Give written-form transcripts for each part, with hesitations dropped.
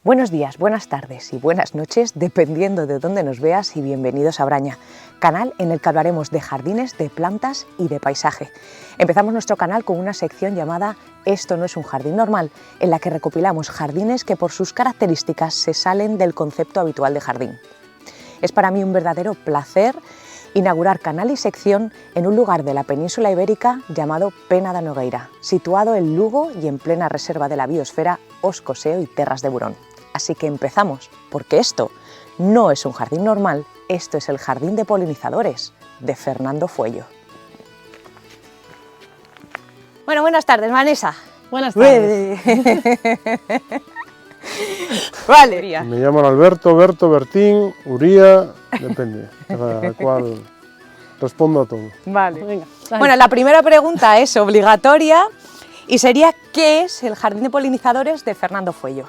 Buenos días, buenas tardes y buenas noches, dependiendo de dónde nos veas, y bienvenidos a Braña, canal en el que hablaremos de jardines, de plantas y de paisaje. Empezamos nuestro canal con una sección llamada Esto no es un jardín normal, en la que recopilamos jardines que por sus características se salen del concepto habitual de jardín. Es para mí un verdadero placer inaugurar canal y sección en un lugar de la península ibérica llamado Pena da Nogueira, situado en Lugo y en plena reserva de la biosfera Os Coseo y Terras de Burón. Así que empezamos, porque esto no es un jardín normal, esto es el Jardín de Polinizadores de Fernando Fuello. Bueno, buenas tardes, Vanessa. Buenas tardes. Vale. Me llaman Alberto, Berto, Bertín, Uría, depende, cada cual respondo a todo. Vale. Venga, Bueno, la primera pregunta es obligatoria y sería ¿qué es el Jardín de Polinizadores de Fernando Fuello?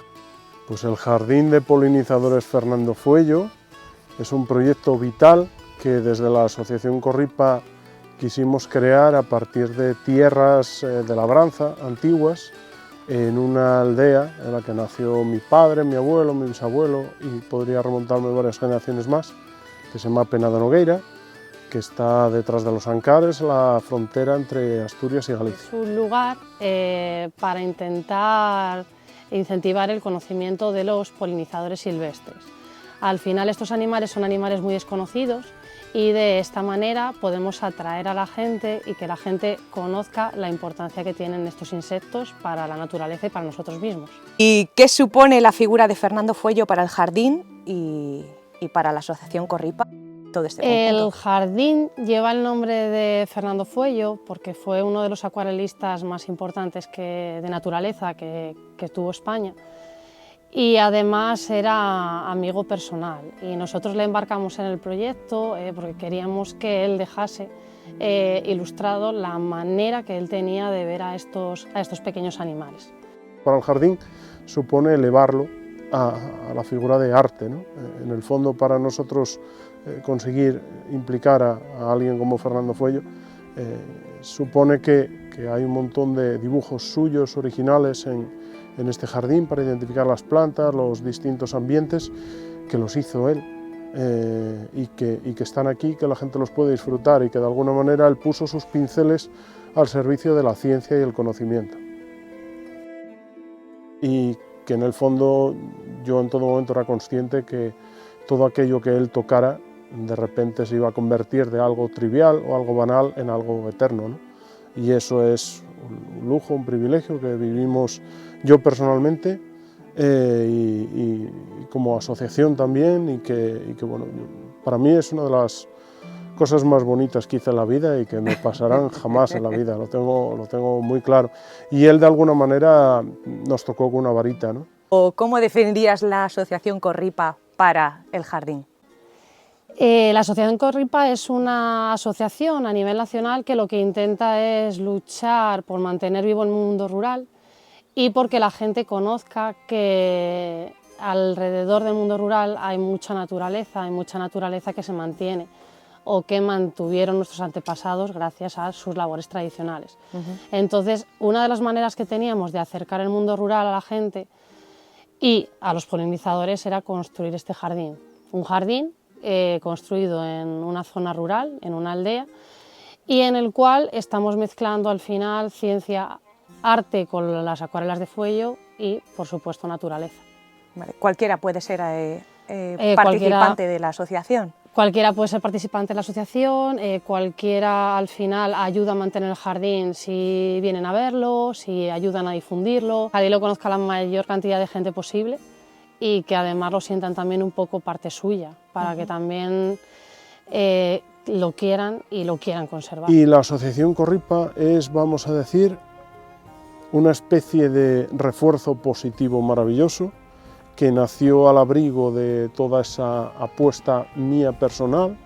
Pues el Jardín de Polinizadores Fernando Fuello es un proyecto vital que desde la Asociación Corripa quisimos crear a partir de tierras de labranza antiguas en una aldea en la que nació mi padre, mi abuelo, mi bisabuelo y podría remontarme varias generaciones más, que se llama Pena da Nogueira, que está detrás de los Ancares, la frontera entre Asturias y Galicia. es un lugar para intentar incentivar el conocimiento de los polinizadores silvestres. Al final estos animales son animales muy desconocidos y de esta manera podemos atraer a la gente y que la gente conozca la importancia que tienen estos insectos para la naturaleza y para nosotros mismos. ¿Y qué supone la figura de Fernando Fuello para el jardín y para la Asociación Corripa? Todo este conjunto. El jardín lleva el nombre de Fernando Fuello porque fue uno de los acuarelistas más importantes de naturaleza que tuvo España y además era amigo personal y nosotros le embarcamos en el proyecto porque queríamos que él dejase ilustrado la manera que él tenía de ver a estos pequeños animales. Para el jardín supone elevarlo a la figura de arte, ¿no? En el fondo, para nosotros conseguir implicar a alguien como Fernando Fuello supone que hay un montón de dibujos suyos originales en este jardín para identificar las plantas, los distintos ambientes, que los hizo él y que están aquí, que la gente los puede disfrutar y que de alguna manera él puso sus pinceles al servicio de la ciencia y el conocimiento. Y que en el fondo yo en todo momento era consciente que todo aquello que él tocara de repente se iba a convertir de algo trivial o algo banal en algo eterno, ¿no? Y eso es un lujo, un privilegio que vivimos yo personalmente y como asociación también y que bueno, para mí es una de las cosas más bonitas que hice en la vida y que me pasarán jamás en la vida, lo tengo muy claro. Y él de alguna manera nos tocó con una varita, ¿no? ¿Cómo definirías la Asociación Corripa para el jardín? La Asociación Corripa es una asociación a nivel nacional que lo que intenta es luchar por mantener vivo el mundo rural y porque la gente conozca que alrededor del mundo rural hay mucha naturaleza que se mantiene o que mantuvieron nuestros antepasados gracias a sus labores tradicionales. Entonces, una de las maneras que teníamos de acercar el mundo rural a la gente y a los polinizadores era construir este jardín. Un jardín construido en una zona rural, en una aldea, y en el cual estamos mezclando al final ciencia, arte con las acuarelas de Fuello y, por supuesto, naturaleza. Vale. ¿Cualquiera puede ser participante de la asociación? Cualquiera puede ser participante de la asociación, cualquiera al final ayuda a mantener el jardín si vienen a verlo, si ayudan a difundirlo, que lo conozca la mayor cantidad de gente posible y que además lo sientan también un poco parte suya, para que también lo quieran y lo quieran conservar. Y la Asociación Corripa es, vamos a decir, una especie de refuerzo positivo maravilloso que nació al abrigo de toda esa apuesta mía personal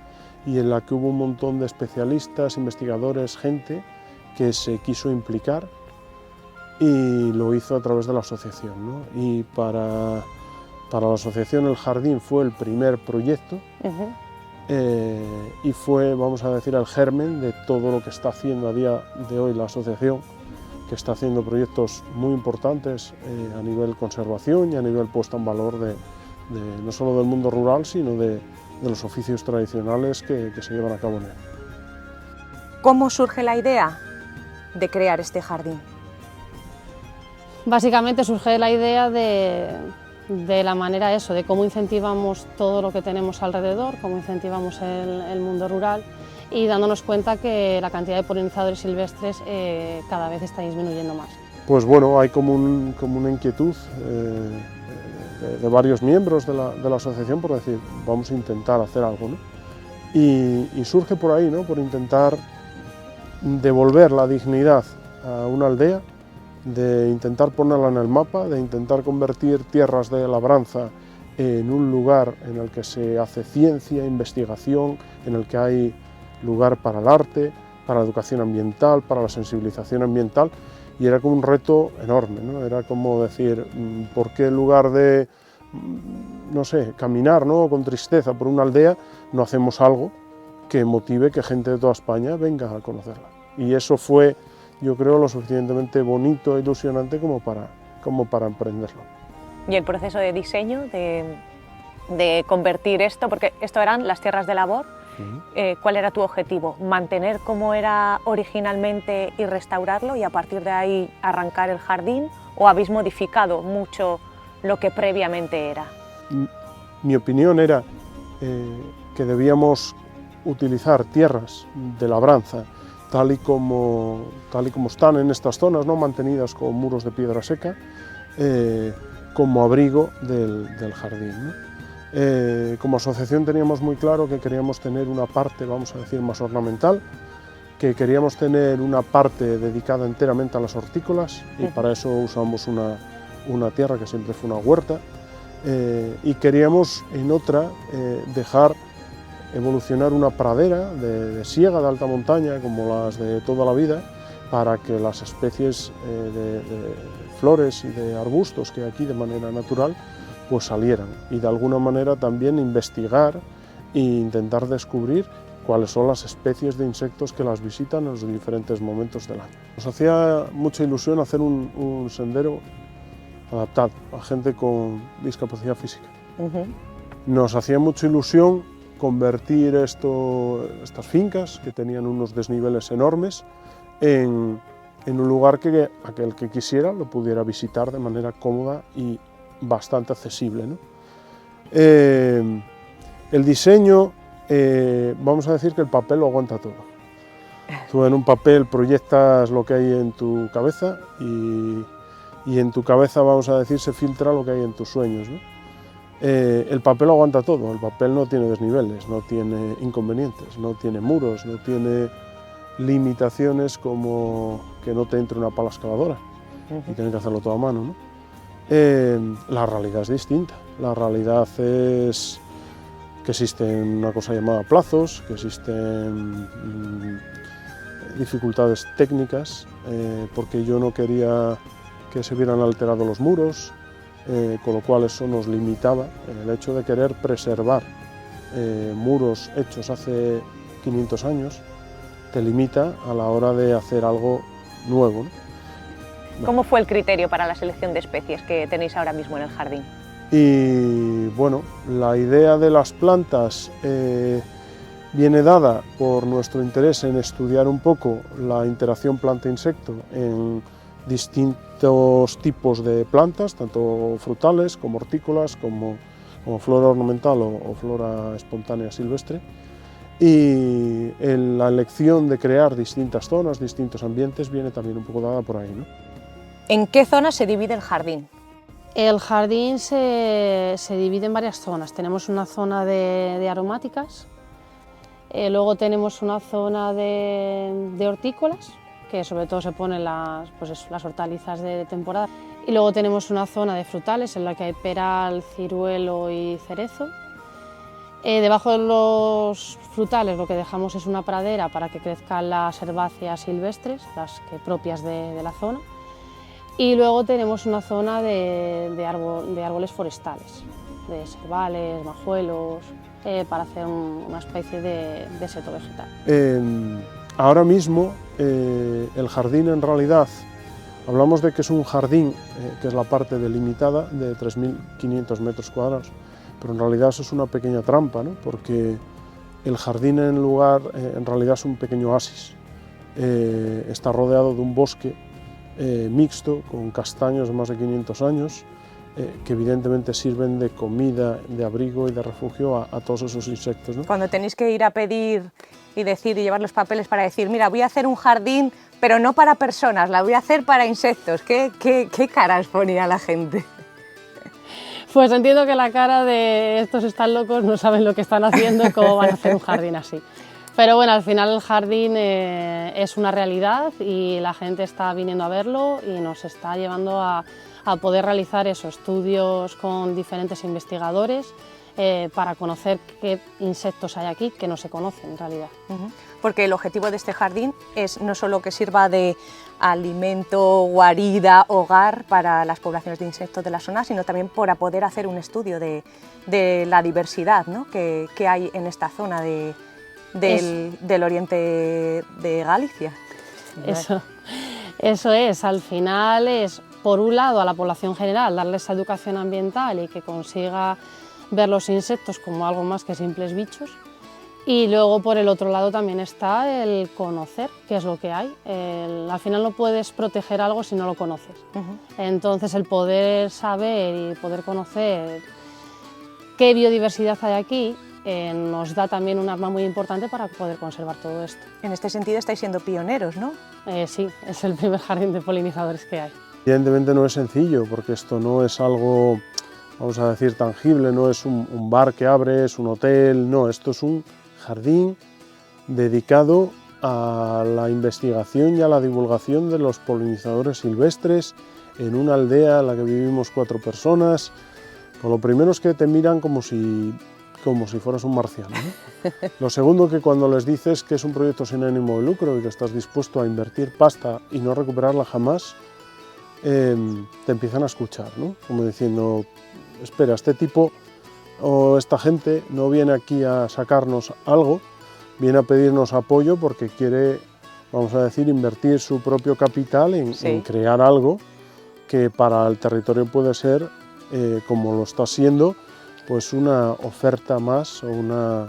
y en la que hubo un montón de especialistas, investigadores, gente que se quiso implicar y lo hizo a través de la asociación, ¿no? Y para la asociación el jardín fue el primer proyecto y fue, vamos a decir, el germen de todo lo que está haciendo a día de hoy la asociación que está haciendo proyectos muy importantes a nivel conservación y a nivel puesta en valor de no solo del mundo rural, sino de los oficios tradicionales que se llevan a cabo en él. ¿Cómo surge la idea de crear este jardín? Básicamente surge la idea de la manera eso, de cómo incentivamos todo lo que tenemos alrededor, cómo incentivamos el mundo rural y dándonos cuenta que la cantidad de polinizadores silvestres cada vez está disminuyendo más. Pues bueno, hay como una inquietud de varios miembros de la asociación por decir, vamos a intentar hacer algo, ¿no? Y surge por ahí, ¿no? Por intentar devolver la dignidad a una aldea, de intentar ponerla en el mapa, de intentar convertir tierras de labranza en un lugar en el que se hace ciencia, investigación, en el que hay lugar para el arte, para la educación ambiental, para la sensibilización ambiental, y era como un reto enorme, ¿no? Era como decir, ¿por qué en lugar de, no sé, caminar, ¿no?, con tristeza por una aldea, no hacemos algo que motive que gente de toda España venga a conocerla? Y eso fue, yo creo, lo suficientemente bonito e ilusionante como para emprenderlo. Y el proceso de diseño, de convertir esto, porque esto eran las tierras de labor, ¿cuál era tu objetivo? ¿Mantener como era originalmente y restaurarlo y a partir de ahí arrancar el jardín? ¿O habéis modificado mucho lo que previamente era? Mi opinión era que debíamos utilizar tierras de labranza tal y como están en estas zonas, ¿no?, mantenidas con muros de piedra seca, como abrigo del jardín, ¿no? Como asociación teníamos muy claro que queríamos tener una parte, vamos a decir, más ornamental, que queríamos tener una parte dedicada enteramente a las hortícolas, y para eso usamos una tierra que siempre fue una huerta, y queríamos en otra dejar evolucionar una pradera de siega de alta montaña, como las de toda la vida, para que las especies de flores y de arbustos que hay aquí de manera natural pues salieran, y de alguna manera también investigar e intentar descubrir cuáles son las especies de insectos que las visitan en los diferentes momentos del año. Nos hacía mucha ilusión hacer un sendero adaptado a gente con discapacidad física. Nos hacía mucha ilusión convertir estas fincas, que tenían unos desniveles enormes, en un lugar que aquel que quisiera lo pudiera visitar de manera cómoda y bastante accesible, ¿no? El diseño, vamos a decir que el papel lo aguanta todo. Tú en un papel proyectas lo que hay en tu cabeza y en tu cabeza, vamos a decir, se filtra lo que hay en tus sueños, ¿no? El papel aguanta todo, el papel no tiene desniveles, no tiene inconvenientes, no tiene muros, no tiene limitaciones como que no te entre una pala excavadora y tienes que hacerlo todo a mano, ¿no? La realidad es distinta, la realidad es que existen una cosa llamada plazos, que existen dificultades técnicas, porque yo no quería que se vieran alterados los muros, con lo cual eso nos limitaba. El hecho de querer preservar muros hechos hace 500 años te limita a la hora de hacer algo nuevo, ¿no? ¿Cómo fue el criterio para la selección de especies que tenéis ahora mismo en el jardín? Y bueno, la idea de las plantas viene dada por nuestro interés en estudiar un poco la interacción planta-insecto en distintos tipos de plantas, tanto frutales como hortícolas, como flora ornamental o flora espontánea silvestre, y la elección de crear distintas zonas, distintos ambientes, viene también un poco dada por ahí, ¿no? ¿En qué zonas se divide el jardín? El jardín se divide en varias zonas. Tenemos una zona de aromáticas, luego tenemos una zona de hortícolas, que sobre todo se ponen las hortalizas de temporada, y luego tenemos una zona de frutales en la que hay peral, ciruelo y cerezo. Debajo de los frutales lo que dejamos es una pradera para que crezcan las herbáceas silvestres, las propias de la zona. Y luego tenemos una zona de árboles forestales, de serbales, majuelos, para hacer una especie de seto vegetal. Ahora mismo el jardín en realidad Hablamos de que es un jardín, que es la parte delimitada, de 3.500 metros cuadrados, pero en realidad eso es una pequeña trampa, ¿no? Porque el jardín en realidad es un pequeño oasis. Está rodeado de un bosque mixto, con castaños de más de 500 años, que evidentemente sirven de comida, de abrigo y de refugio a todos esos insectos, ¿no? Cuando tenéis que ir a pedir y decir y llevar los papeles para decir, mira, voy a hacer un jardín, pero no para personas, la voy a hacer para insectos, ¿qué caras ponía la gente? Pues entiendo que la cara de estos están locos, no saben lo que están haciendo y cómo van a hacer un jardín así. Pero bueno, al final el jardín es una realidad y la gente está viniendo a verlo y nos está llevando a poder realizar esos estudios con diferentes investigadores para conocer qué insectos hay aquí que no se conocen en realidad. Porque el objetivo de este jardín es no solo que sirva de alimento, guarida, hogar para las poblaciones de insectos de la zona, sino también para poder hacer un estudio de la diversidad, ¿no?, que hay en esta zona del oriente de Galicia. Eso es, al final es, por un lado, a la población general darle esa educación ambiental y que consiga ver los insectos como algo más que simples bichos, y luego por el otro lado también está el conocer qué es lo que hay. Al final no puedes proteger algo si no lo conoces. Entonces el poder saber y poder conocer qué biodiversidad hay aquí nos da también un arma muy importante para poder conservar todo esto. En este sentido estáis siendo pioneros, ¿no? Sí, es el primer jardín de polinizadores que hay. Evidentemente no es sencillo, porque esto no es algo, vamos a decir, tangible, no es un bar que abres, un hotel, no, esto es un jardín dedicado a la investigación y a la divulgación de los polinizadores silvestres en una aldea en la que vivimos 4 personas. Pues lo primero es que te miran como si fueras un marciano, ¿no? Lo segundo, que cuando les dices que es un proyecto sin ánimo de lucro y que estás dispuesto a invertir pasta y no recuperarla jamás, te empiezan a escuchar, ¿no? Como diciendo, espera, este tipo o esta gente no viene aquí a sacarnos algo, viene a pedirnos apoyo porque quiere, vamos a decir, invertir su propio capital en crear algo que para el territorio puede ser, como lo está siendo, pues una oferta más o una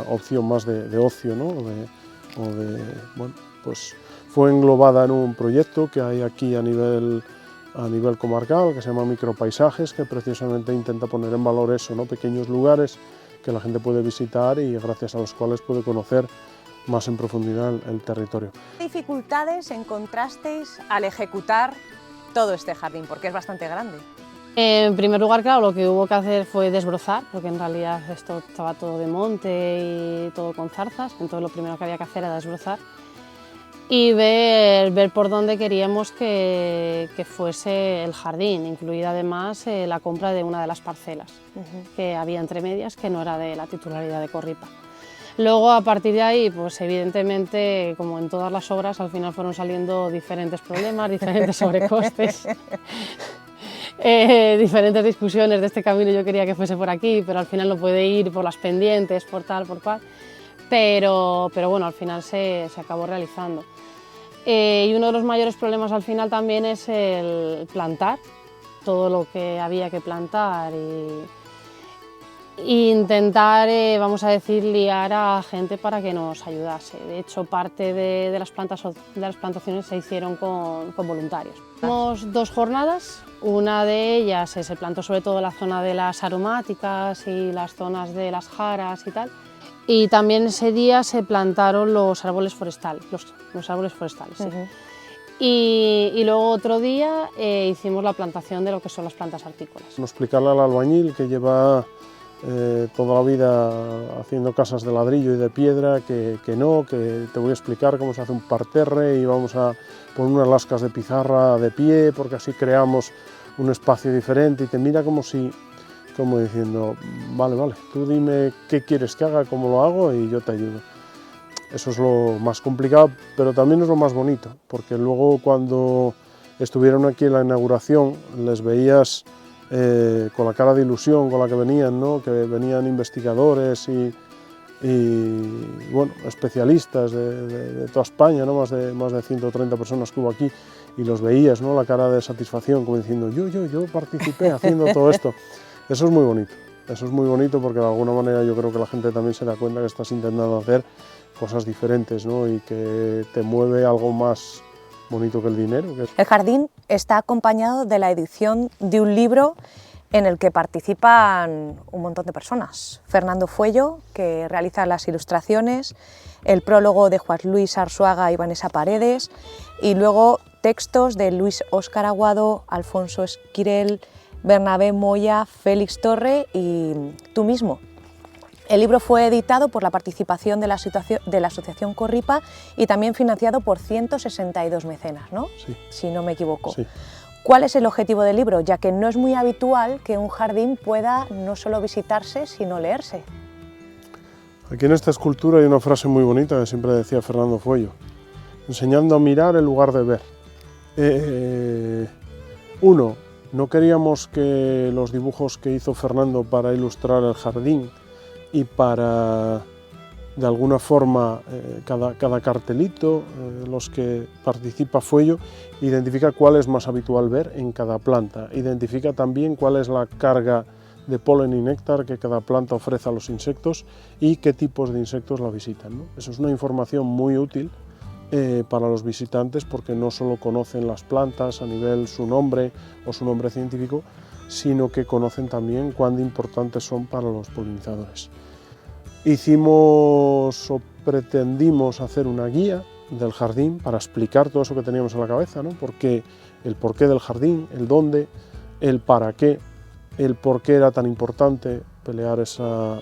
opción más de ocio, ¿no? Bueno, pues fue englobada en un proyecto que hay aquí a nivel comarcal, que se llama Micropaisajes, que precisamente intenta poner en valor eso, ¿no?, pequeños lugares que la gente puede visitar y gracias a los cuales puede conocer más en profundidad el territorio. ¿Qué dificultades encontrasteis al ejecutar todo este jardín? Porque es bastante grande. En primer lugar, claro, lo que hubo que hacer fue desbrozar, porque en realidad esto estaba todo de monte y todo con zarzas, entonces lo primero que había que hacer era desbrozar y ver por dónde queríamos que fuese el jardín, incluida además la compra de una de las parcelas que había entre medias, que no era de la titularidad de Corripa. Luego, a partir de ahí, pues evidentemente, como en todas las obras, al final fueron saliendo diferentes problemas, diferentes sobrecostes. Diferentes discusiones de este camino, yo quería que fuese por aquí, pero al final no puede ir por las pendientes, por tal, por cual, pero bueno, al final se acabó realizando. Y uno de los mayores problemas al final también es el plantar, todo lo que había que plantar e intentar, vamos a decir, liar a gente para que nos ayudase. De hecho, parte de las plantaciones se hicieron con voluntarios. Tuvimos 2 jornadas, una de ellas se plantó sobre todo la zona de las aromáticas y las zonas de las jaras y tal, y también ese día se plantaron los árboles forestales, los árboles forestales. Sí. Y luego otro día hicimos la plantación de lo que son las plantas hortícolas. Explicarle al albañil que lleva toda la vida haciendo casas de ladrillo y de piedra, que te voy a explicar cómo se hace un parterre y vamos a poner unas lascas de pizarra de pie porque así creamos un espacio diferente, y te mira como diciendo, vale, tú dime qué quieres que haga, cómo lo hago y yo te ayudo. Eso es lo más complicado, pero también es lo más bonito, porque luego cuando estuvieron aquí en la inauguración les veías con la cara de ilusión con la que venían, ¿no?, que venían investigadores y bueno, especialistas de toda España, ¿no?, más de 130 personas que hubo aquí, y los veías, ¿no? La cara de satisfacción, como diciendo, yo participé haciendo todo esto. Eso es muy bonito. Eso es muy bonito porque de alguna manera yo creo que la gente también se da cuenta que estás intentando hacer cosas diferentes, ¿no? Y que te mueve algo más bonito que el dinero. El jardín está acompañado de la edición de un libro en el que participan un montón de personas. Fernando Fuello, que realiza las ilustraciones, el prólogo de Juan Luis Arzuaga y Vanessa Paredes, y luego textos de Luis Óscar Aguado, Alfonso Esquirel, Bernabé Moya, Félix Torre y tú mismo. El libro fue editado por la participación de la Asociación Corripa y también financiado por 162 mecenas, ¿no? Sí. Si no me equivoco. Sí. ¿Cuál es el objetivo del libro? Ya que no es muy habitual que un jardín pueda no solo visitarse, sino leerse. Aquí en esta escultura hay una frase muy bonita que siempre decía Fernando Fuello, enseñando a mirar en lugar de ver. Uno, no queríamos que los dibujos que hizo Fernando para ilustrar el jardín y para, de alguna forma, cada cartelito, los que participa Fuello, identifica cuál es más habitual ver en cada planta, identifica también cuál es la carga de polen y néctar que cada planta ofrece a los insectos y qué tipos de insectos la visitan, ¿no? Eso es una información muy útil para los visitantes porque no solo conocen las plantas a nivel su nombre o su nombre científico, sino que conocen también cuán importantes son para los polinizadores. Hicimos o pretendimos hacer una guía del jardín para explicar todo eso que teníamos en la cabeza, ¿no? El porqué del jardín, el dónde, el para qué, el por qué era tan importante pelear esa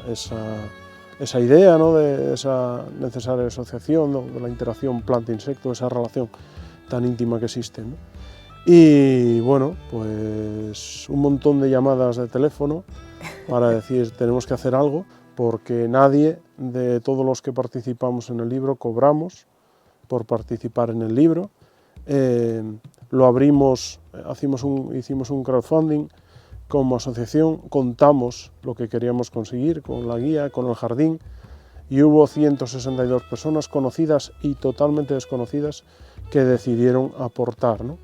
idea, ¿no? De esa necesaria asociación, ¿no? De la interacción planta-insecto, esa relación tan íntima que existe, ¿no? Y bueno, pues un montón de llamadas de teléfono para decir tenemos que hacer algo, porque nadie de todos los que participamos en el libro cobramos por participar en el libro. Lo abrimos, hicimos un crowdfunding como asociación, contamos lo que queríamos conseguir con la guía, con el jardín, y hubo 162 personas conocidas y totalmente desconocidas que decidieron aportar, ¿no?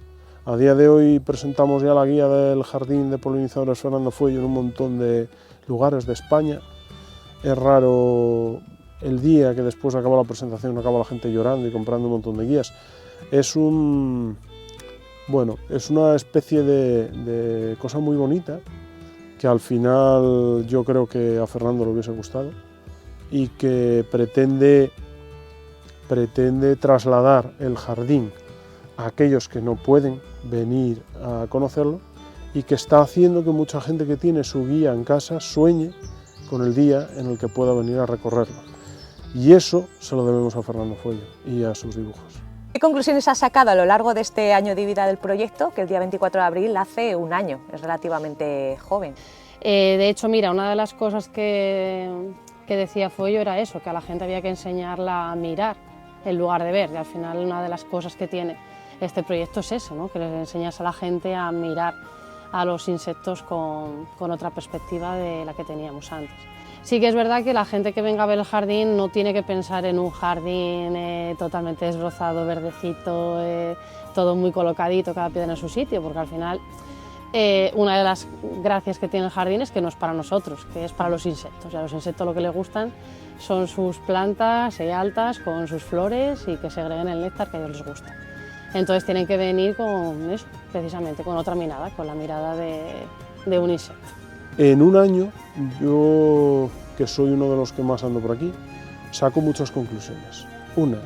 A día de hoy presentamos ya la guía del jardín de polinizadores Fernando Fuello en un montón de lugares de España. Es raro el día que después de acabar la presentación acaba la gente llorando y comprando un montón de guías. Es una especie de cosa muy bonita que al final yo creo que a Fernando le hubiese gustado y que pretende trasladar el jardín a aquellos que no pueden venir a conocerlo y que está haciendo que mucha gente que tiene su guía en casa sueñe con el día en el que pueda venir a recorrerlo. Y eso se lo debemos a Fernando Fuello y a sus dibujos. ¿Qué conclusiones has sacado a lo largo de este año de vida del proyecto, que el día 24 de abril hace un año, es relativamente joven? De hecho, mira, una de las cosas que decía Fuello era eso, que a la gente había que enseñarla a mirar en lugar de ver, y al final una de las cosas que tiene este proyecto es eso, ¿no? Que les enseñas a la gente a mirar a los insectos con otra perspectiva de la que teníamos antes. Sí que es verdad que la gente que venga a ver el jardín no tiene que pensar en un jardín totalmente desbrozado, verdecito, todo muy colocadito, cada piedra en su sitio, porque al final una de las gracias que tiene el jardín es que no es para nosotros, que es para los insectos. Y a los insectos lo que les gustan son sus plantas altas con sus flores y que segreguen el néctar que a ellos les gusta. Entonces tienen que venir con eso, precisamente, con otra mirada, con la mirada de un insecto. En un año, yo, que soy uno de los que más ando por aquí, saco muchas conclusiones. Una,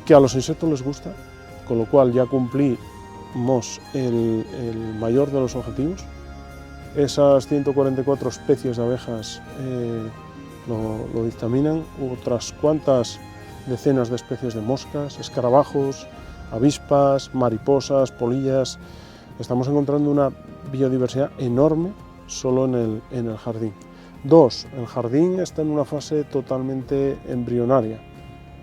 que a los insectos les gusta, con lo cual ya cumplimos el mayor de los objetivos. Esas 144 especies de abejas lo dictaminan, otras cuantas decenas de especies de moscas, escarabajos, avispas, mariposas, polillas. Estamos encontrando una biodiversidad enorme solo en el jardín. Dos, el jardín está en una fase totalmente embrionaria.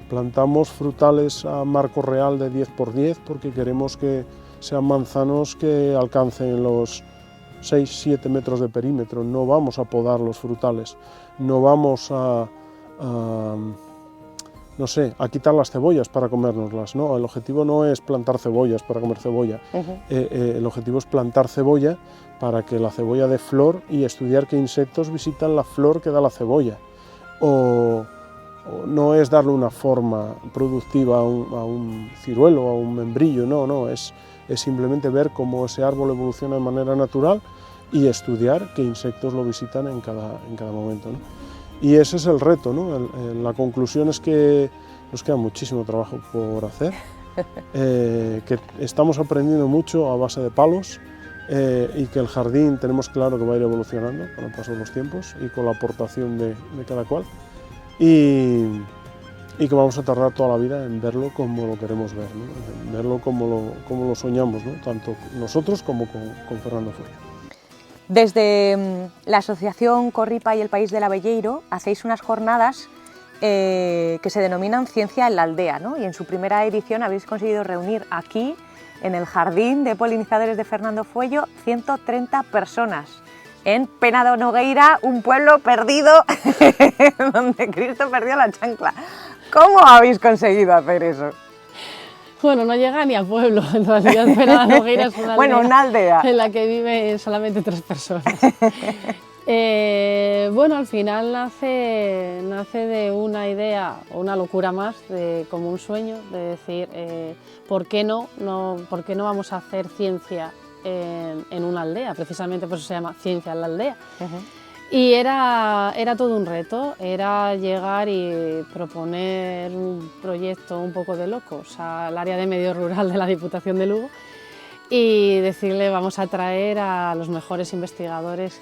Plantamos frutales a marco real de 10 por 10 porque queremos que sean manzanos que alcancen los 6-7 metros de perímetro. No vamos a podar los frutales, no vamos a no sé, a quitar las cebollas para comérnoslas, ¿no? El objetivo no es plantar cebollas para comer cebolla, el objetivo es plantar cebolla para que la cebolla dé flor y estudiar qué insectos visitan la flor que da la cebolla. O no es darle una forma productiva a un ciruelo, a un membrillo, no, es simplemente ver cómo ese árbol evoluciona de manera natural y estudiar qué insectos lo visitan en cada momento, ¿no? Y ese es el reto, ¿no? La conclusión es que nos queda muchísimo trabajo por hacer, que estamos aprendiendo mucho a base de palos y que el jardín tenemos claro que va a ir evolucionando con el paso de los tiempos y con la aportación de cada cual, y que vamos a tardar toda la vida en verlo como lo queremos ver, ¿no? En verlo como lo soñamos, ¿no? Tanto nosotros como con Fernando Furia. Desde la Asociación Corripa y el País del Abelleiro hacéis unas jornadas que se denominan Ciencia en la Aldea, ¿no? Y en su primera edición habéis conseguido reunir aquí, en el Jardín de Polinizadores de Fernando Fuello, 130 personas, en Pena de Nogueira, un pueblo perdido donde Cristo perdió la chancla. ¿Cómo habéis conseguido hacer eso? Bueno, no llega ni a pueblo, en realidad Pena de Nogueira es una aldea en la que viven solamente 3 personas. Bueno, al final nace de una idea, o una locura más, como un sueño, de decir, ¿por qué no vamos a hacer ciencia en una aldea? Precisamente por eso se llama Ciencia en la Aldea. Y era todo un reto, era llegar y proponer un proyecto un poco de locos al área de medio rural de la Diputación de Lugo y decirle vamos a traer a los mejores investigadores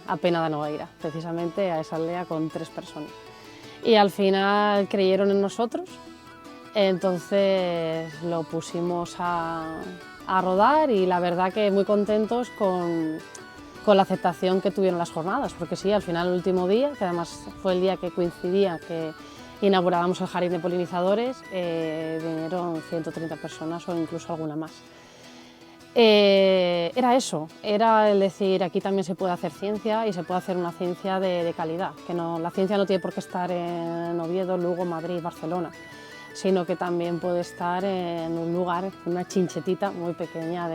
a Pena de Nogueira, precisamente a esa aldea con 3 personas. Y al final creyeron en nosotros, entonces lo pusimos a rodar y la verdad que muy contentos con la aceptación que tuvieron las jornadas, porque sí, al final el último día, que además fue el día que coincidía que inaugurábamos el Jardín de Polinizadores, vinieron 130 personas o incluso alguna más. Era eso, era el decir aquí también se puede hacer ciencia y se puede hacer una ciencia de calidad, que la ciencia no tiene por qué estar en Oviedo, Lugo, Madrid, Barcelona, sino que también puede estar en un lugar, una chinchetita muy pequeña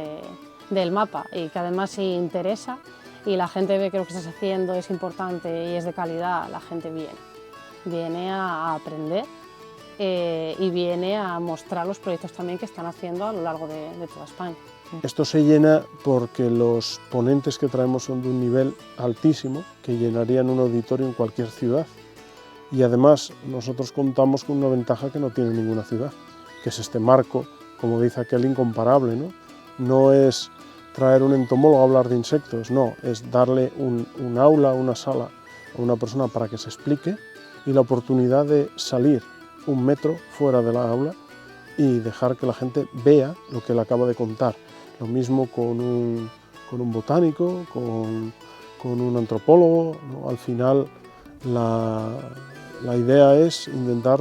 del mapa y que además si interesa y la gente ve que lo que estás haciendo es importante y es de calidad, la gente viene a aprender y viene a mostrar los proyectos también que están haciendo a lo largo de toda España. Esto se llena porque los ponentes que traemos son de un nivel altísimo que llenarían un auditorio en cualquier ciudad y además nosotros contamos con una ventaja que no tiene ninguna ciudad, que es este marco, como dice aquel, incomparable, ¿no? No es traer un entomólogo a hablar de insectos, no, es darle un aula, una sala a una persona para que se explique y la oportunidad de salir 1 metro fuera de la aula y dejar que la gente vea lo que él acaba de contar. Lo mismo con un botánico, con un antropólogo, ¿no? Al final la idea es intentar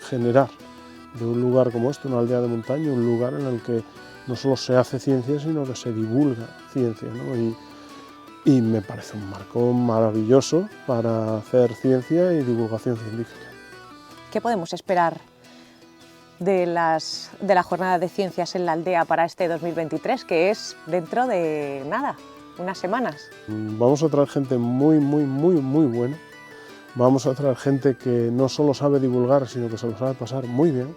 generar de un lugar como este, una aldea de montaña, un lugar en el que no solo se hace ciencia, sino que se divulga ciencia, ¿no? Y me parece un marco maravilloso para hacer ciencia y divulgación científica. ¿Qué podemos esperar de la jornada de ciencias en la aldea para este 2023, que es dentro de nada, unas semanas? Vamos a traer gente muy buena. Vamos a traer gente que no solo sabe divulgar, sino que se lo sabe pasar muy bien.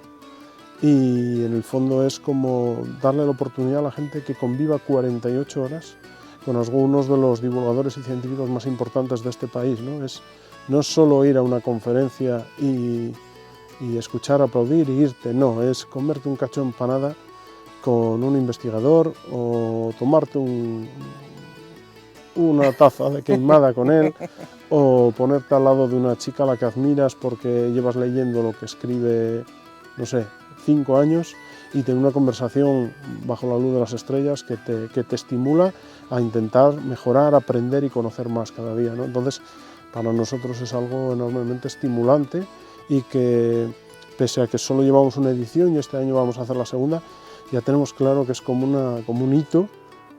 Y en el fondo es como darle la oportunidad a la gente que conviva 48 horas con algunos de los divulgadores y científicos más importantes de este país, ¿no? No es solo ir a una conferencia y escuchar, aplaudir y irte, no, es comerte un cacho de empanada con un investigador o tomarte una taza de queimada con él o ponerte al lado de una chica a la que admiras porque llevas leyendo lo que escribe, no sé, 5 años y tener una conversación bajo la luz de las estrellas que te estimula a intentar mejorar, aprender y conocer más cada día, ¿no? Entonces, para nosotros es algo enormemente estimulante y que, pese a que solo llevamos una edición y este año vamos a hacer la segunda, ya tenemos claro que es como un hito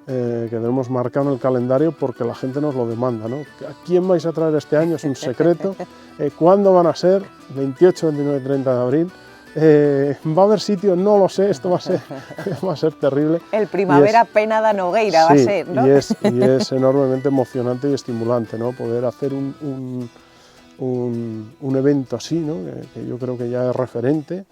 que tenemos marcado en el calendario porque la gente nos lo demanda, ¿no? ¿A quién vais a traer este año? Es un secreto. ¿Cuándo van a ser? 28, 29, 30 de abril. ¿Va a haber sitio? No lo sé, esto va a ser terrible. El Primavera Pena da Nogueira va a ser, ¿no? Y es enormemente emocionante y estimulante, ¿no? Poder hacer un evento así, ¿no? Que yo creo que ya es referente,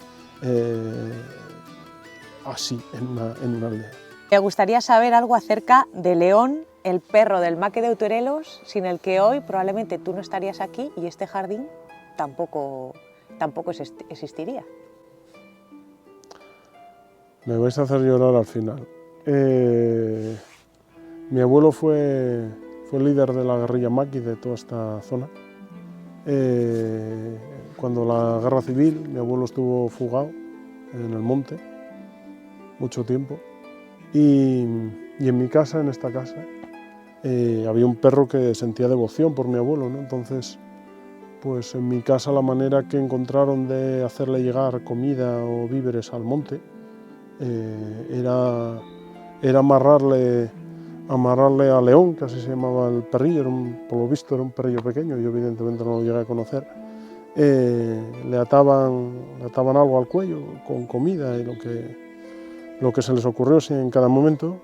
así, en una aldea. Me gustaría saber algo acerca de León, el perro del Maque de Uturelos, sin el que hoy probablemente tú no estarías aquí y este jardín tampoco existiría. Me vais a hacer llorar al final. Mi abuelo fue líder de la guerrilla maqui de toda esta zona. Cuando la guerra civil, mi abuelo estuvo fugado en el monte mucho tiempo. Y en mi casa, en esta casa, había un perro que sentía devoción por mi abuelo, ¿no? Entonces, pues en mi casa la manera que encontraron de hacerle llegar comida o víveres al monte era amarrarle a León, que así se llamaba el perrillo, por lo visto era un perrillo pequeño, yo evidentemente no lo llegué a conocer. Le ataban algo al cuello con comida y lo que se les ocurrió en cada momento,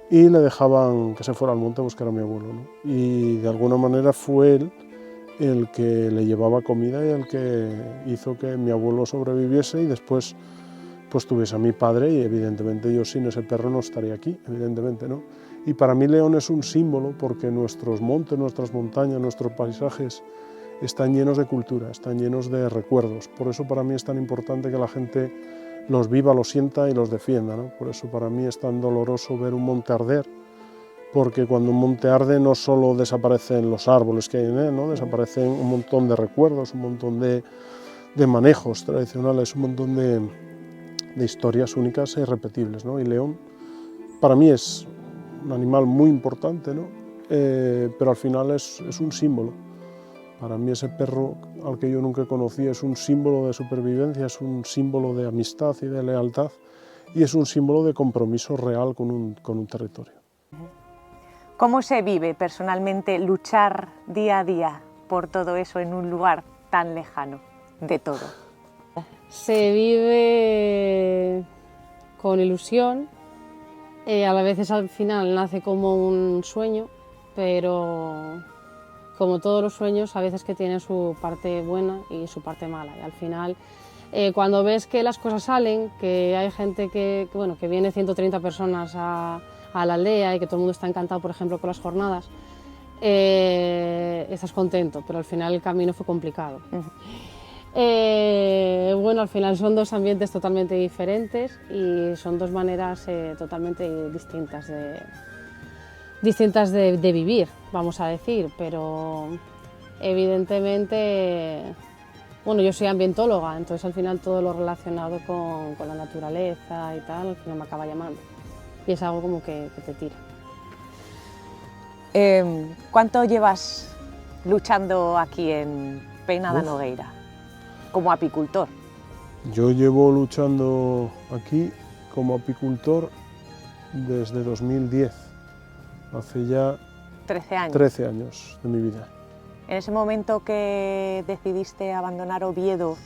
y le dejaban que se fuera al monte a buscar a mi abuelo, ¿no? Y de alguna manera fue él el que le llevaba comida y el que hizo que mi abuelo sobreviviese y después pues tuviese a mi padre, y evidentemente yo sin ese perro no estaría aquí, evidentemente, ¿no? Y para mí León es un símbolo porque nuestros montes, nuestras montañas, nuestros paisajes están llenos de cultura, están llenos de recuerdos. Por eso para mí es tan importante que la gente los viva, los sienta y los defienda, ¿no? Por eso para mí es tan doloroso ver un monte arder, porque cuando un monte arde no solo desaparecen los árboles que hay en él, ¿no? Desaparecen un montón de recuerdos, un montón de manejos tradicionales, un montón de historias únicas e irrepetibles, ¿no? Y León para mí es un animal muy importante, ¿no? Pero al final es un símbolo. Para mí ese perro al que yo nunca conocí es un símbolo de supervivencia, es un símbolo de amistad y de lealtad, y es un símbolo de compromiso real con un territorio. ¿Cómo se vive personalmente luchar día a día por todo eso en un lugar tan lejano de todo? Se vive con ilusión, a veces al final nace como un sueño, pero como todos los sueños, a veces que tiene su parte buena y su parte mala. Y al final, cuando ves que las cosas salen, que hay gente que viene 130 personas a la aldea y que todo el mundo está encantado, por ejemplo, con las jornadas, estás contento, pero al final el camino fue complicado. Bueno, al final son dos ambientes totalmente diferentes y son dos maneras totalmente distintas de vivir, vamos a decir, pero evidentemente, bueno, yo soy ambientóloga, entonces al final todo lo relacionado con la naturaleza y tal, al final me acaba llamando y es algo como que te tira. ¿Cuánto llevas luchando aquí en Pena da Nogueira como apicultor? Yo llevo luchando aquí como apicultor desde 2010, hace ya 13 años de mi vida. En ese momento que decidiste abandonar Oviedo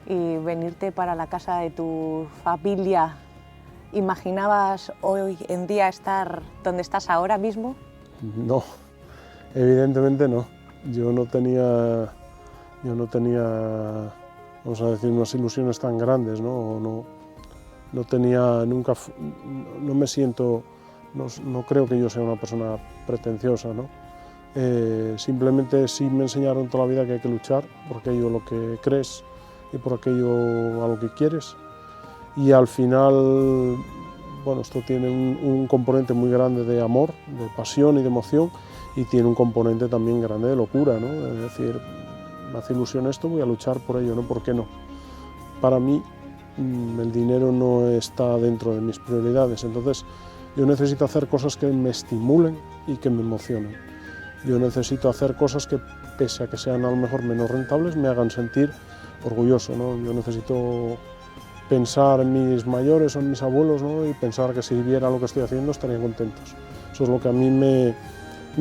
y venirte para la casa de tu familia, ¿imaginabas hoy en día estar donde estás ahora mismo? No, evidentemente no. Yo no tenía, vamos a decir, unas ilusiones tan grandes, ¿no? No tenía nunca, no me siento, no creo que yo sea una persona pretenciosa, ¿no? Simplemente sí me enseñaron toda la vida que hay que luchar por aquello lo que crees y por aquello a lo que quieres, y al final, bueno, esto tiene un componente muy grande de amor, de pasión y de emoción, y tiene un componente también grande de locura, ¿no? Es decir, me hace ilusión esto, voy a luchar por ello, ¿no? ¿Por qué no? Para mí el dinero no está dentro de mis prioridades, entonces yo necesito hacer cosas que me estimulen y que me emocionen. Yo necesito hacer cosas que, pese a que sean a lo mejor menos rentables, me hagan sentir orgulloso, ¿no? Yo necesito pensar en mis mayores o en mis abuelos, ¿no? Y pensar que si viera lo que estoy haciendo estarían contentos. Eso es lo que a mí me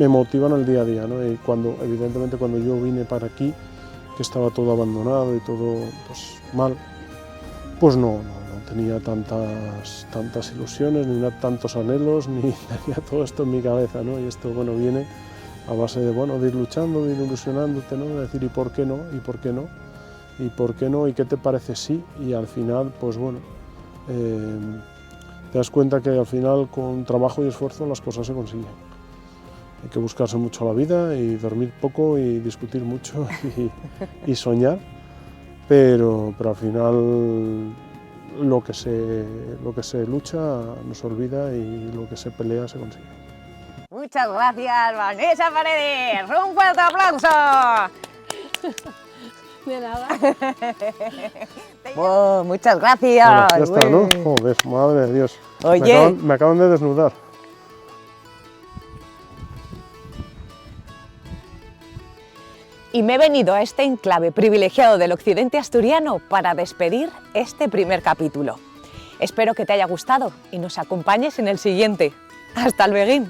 motiva en el día a día, ¿no? Y evidentemente cuando yo vine para aquí, que estaba todo abandonado y todo pues, mal, pues no tenía tantas ilusiones, ni tantos anhelos, ni tenía todo esto en mi cabeza, ¿no? Y esto, bueno, viene a base de, bueno, de ir luchando, de ir ilusionándote, ¿no? De decir, ¿y por qué no? ¿Y por qué no? ¿Y por qué no? ¿Y qué te parece sí? Y al final, pues bueno, te das cuenta que al final con trabajo y esfuerzo las cosas se consiguen. Hay que buscarse mucho la vida y dormir poco y discutir mucho y soñar, pero al final lo que se lucha no se olvida y lo que se pelea se consigue. Muchas gracias, Vanessa Paredes. ¡Un fuerte aplauso! De nada. Oh, muchas gracias. Bueno, ya está, ¿no? Joder, madre de Dios. Oye. Me acaban de desnudar. Y me he venido a este enclave privilegiado del occidente asturiano para despedir este primer capítulo. Espero que te haya gustado y nos acompañes en el siguiente. ¡Hasta luego!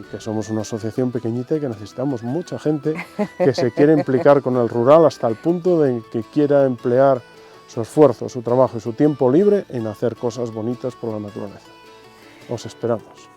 Que somos una asociación pequeñita y que necesitamos mucha gente que se quiera implicar con el rural hasta el punto de que quiera emplear su esfuerzo, su trabajo y su tiempo libre en hacer cosas bonitas por la naturaleza. Os esperamos.